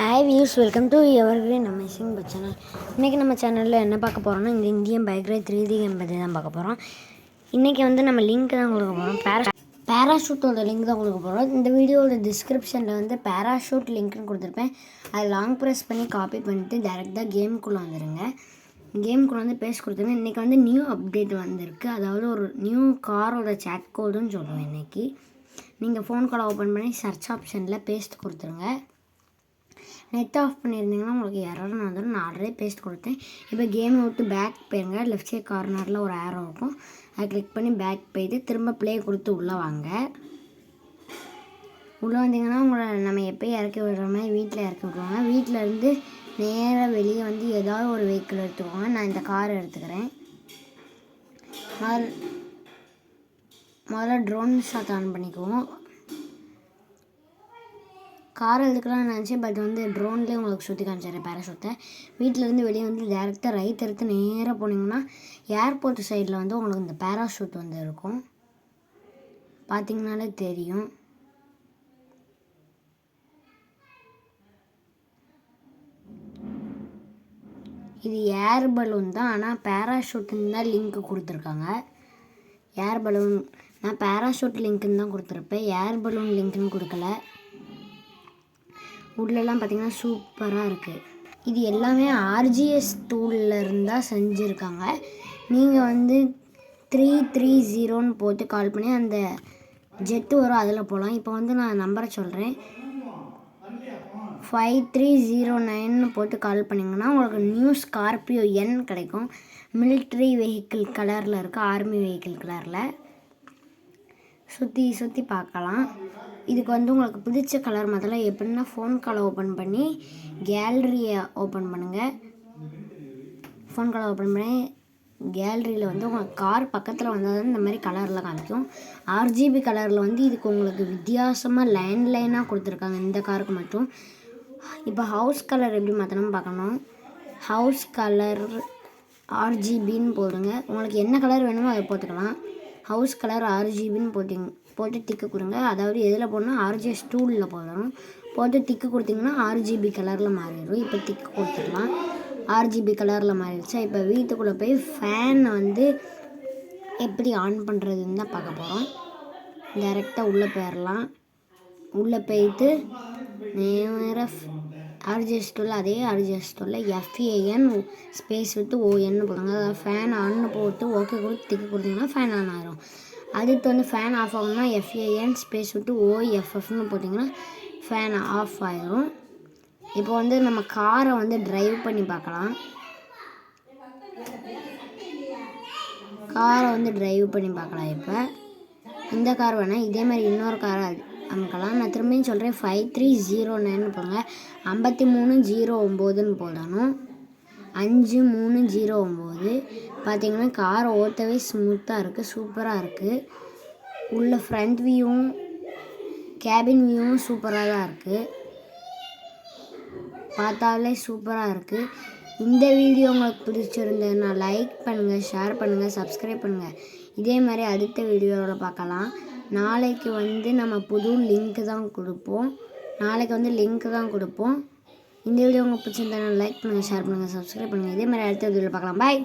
Hi views, welcome to evergreen amazing channel. இன்றைக்கி நம்ம சேனலில் என்ன பார்க்க போகிறோம்னா, இந்த Indian bike ride 3D game பற்றி தான் பார்க்க போகிறோம். இன்றைக்கி நம்ம லிங்க் தான் கொடுக்க போகிறோம். பேராஷூட்டோட லிங்க் தான் கொடுக்க போகிறோம். இந்த வீடியோவோட டிஸ்கிரிப்ஷனில் பேராஷூட் லிங்க்னு கொடுத்துருப்பேன். அதை லாங் ப்ரெஸ் பண்ணி காப்பி பண்ணிவிட்டு டேரெக்டாக கேமுக்குள்ளே வந்துடுங்க. கேமுக்குள்ளே பேஸ் கொடுத்துருங்க. இன்றைக்கி நியூ அப்டேட் வந்திருக்கு. அதாவது ஒரு நியூ காரோட சேட் கோடுன்னு சொல்லுவேன். இன்றைக்கி நீங்கள் ஃபோன் காலை ஓப்பன் பண்ணி சர்ச் ஆப்ஷனில் பேஸ்ட் கொடுத்துருங்க. நெட் ஆஃப் பண்ணியிருந்தீங்கன்னா உங்களுக்கு எரர்னு வந்துடும். நான் ஆல்ரெடி பேஸ்ட் கொடுத்தேன். இப்போ கேமை விட்டு பேக் போயிருங்க. லெஃப்ட் சைட் கார்னரில் ஒரு ஏரோ இருக்கும். அதை கிளிக் பண்ணி பேக் போயிட்டு திரும்ப ப்ளே கொடுத்து உள்ளே வாங்க. உள்ளே வந்தீங்கன்னா உங்களை நம்ம எப்போயும் இறக்கி விடுற மாதிரி வீட்டில் இறக்கி விட்ருவாங்க. வீட்டில் இருந்து நேராக வெளியே ஏதாவது ஒரு வெஹிக்கிள் எடுத்துக்கோங்க. நான் இந்த கார் எடுத்துக்கிறேன். முதல்ல ட்ரோன் ஷாட் ஆன் பண்ணிக்குவோம். கார் எடுத்துக்கலாம் நினச்சேன், பட் ட்ரோன்லேயே உங்களுக்கு சுற்றி காமிச்சிடுறேன் பேராஷூட்டை. வீட்டிலேருந்து வெளியே டேரெக்டாக ரைட் எடுத்து நேராக போனீங்கன்னா ஏர்போர்ட் சைடில் உங்களுக்கு இந்த பேராஷூட் இருக்கும். பார்த்தீங்கனாலே தெரியும். இது ஏர் பலூன் தான், ஆனால் பேராஷூட்டுன்னு தான் லிங்க் கொடுத்துருக்காங்க. ஏர் பலூன் நான் பேராஷூட் லிங்க்குன்னு தான் கொடுத்துருப்பேன், ஏர் பலூன் லிங்க்குன்னு கொடுக்கல. உள்ளெல்லாம் பார்த்திங்கன்னா சூப்பராக இருக்குது. இது எல்லாமே RGS டூலில் இருந்தால் செஞ்சுருக்காங்க. நீங்கள் 330 போட்டு கால் பண்ணி அந்த ஜெட்டு வரும், அதில் போகலாம். இப்போ நான் நம்பரை சொல்கிறேன். 5309 போட்டு கால் பண்ணிங்கன்னா உங்களுக்கு நியூ ஸ்கார்பியோ N கிடைக்கும். மிலிட்ரி வெஹிக்கிள் கலரில் இருக்குது, ஆர்மி வெஹிக்கிள் கலரில். சுற்றி பார்க்கலாம். இதுக்கு உங்களுக்கு பிடிச்ச கலர் முதல்ல எப்படின்னா ஃபோன் காலை ஓப்பன் பண்ணி கேலரியை ஓப்பன் பண்ணுங்கள். ஃபோன் காலை ஓப்பன் பண்ணி கேலரியில் உங்களுக்கு கார் பக்கத்தில் வந்தால் தான் இந்த மாதிரி கலரில் காமிக்கும். RGB கலரில் இதுக்கு உங்களுக்கு வித்தியாசமாக லைனாக கொடுத்துருக்காங்க இந்த காருக்கு மட்டும். இப்போ ஹவுஸ் கலர் எப்படி மாற்றணும்னு பார்க்கணும். ஹவுஸ் கலர் RGBன்னு போடுங்க. உங்களுக்கு என்ன கலர் வேணுமோ அதை போட்டுக்கலாம். ஹவுஸ் கலர் RGBன்னு போட்டு டிக்கு கொடுங்க. அதாவது எதில் போடணும், RGS டூலில் போடணும். போட்டு டிக்கு கொடுத்திங்கன்னா RGB கலரில் மாறிடும். இப்போ டிக்கு கொடுத்துக்கலாம். RGB கலரில் மாறிடுச்சா. இப்போ வீட்டுக்குள்ளே போய் ஃபேனை எப்படி ஆன் பண்ணுறதுன்னு தான் பார்க்க போகிறோம். டைரெக்டாக உள்ளே போயிடலாம். உள்ளே போயிட்டு நேராக RGS டூலில் அதே RGS டூலில் FAN ஸ்பேஸ் விட்டு ON போடுங்க. அதாவது ஃபேன் ஆன்னு போட்டு ஓகே கொடுத்து டிக்கு கொடுத்திங்கன்னா ஃபேன் ஆன் ஆகிடும். அடுத்து ஃபேன் ஆஃப் ஆகணும்னா FAN ஸ்பேஸ் விட்டு OFFன்னு போட்டிங்கன்னா ஃபேன் ஆஃப் ஆகிடும். இப்போ நம்ம காரை ட்ரைவ் பண்ணி பார்க்கலாம். காரை ட்ரைவ் பண்ணி பார்க்கலாம். இப்போ இந்த கார் வேணால் இதே மாதிரி இன்னொரு காரை அமைக்கலாம். நான் திரும்பியும் சொல்கிறேன், 5309 போடுங்க. 5309 போடணும். 5309 பார்த்தீங்கன்னா காரை ஓட்டவே ஸ்மூத்தாக இருக்குது, சூப்பராக இருக்குது. உள்ள ஃப்ரண்ட் வியூவும் கேபின் வியூவும் சூப்பராக தான் இருக்குது. பார்த்தாலே சூப்பராக இருக்குது. இந்த வீடியோ உங்களுக்கு பிடிச்சிருந்ததுன்னா லைக் பண்ணுங்கள், ஷேர் பண்ணுங்கள், சப்ஸ்கிரைப் பண்ணுங்கள். இதே மாதிரி அடுத்த வீடியோவில் பார்க்கலாம். நாளைக்கு நம்ம புது லிங்க்கு தான் கொடுப்போம். இந்த வீடியோ உங்களுக்கு பிடிச்சிருந்தா லைக் பண்ணுங்கள், ஷேர் பண்ணுங்கள், சப்ஸ்கிரைப் பண்ணுங்கள். இதே மாதிரி அடுத்த வீடியோவில் பார்க்கலாம். பாய்.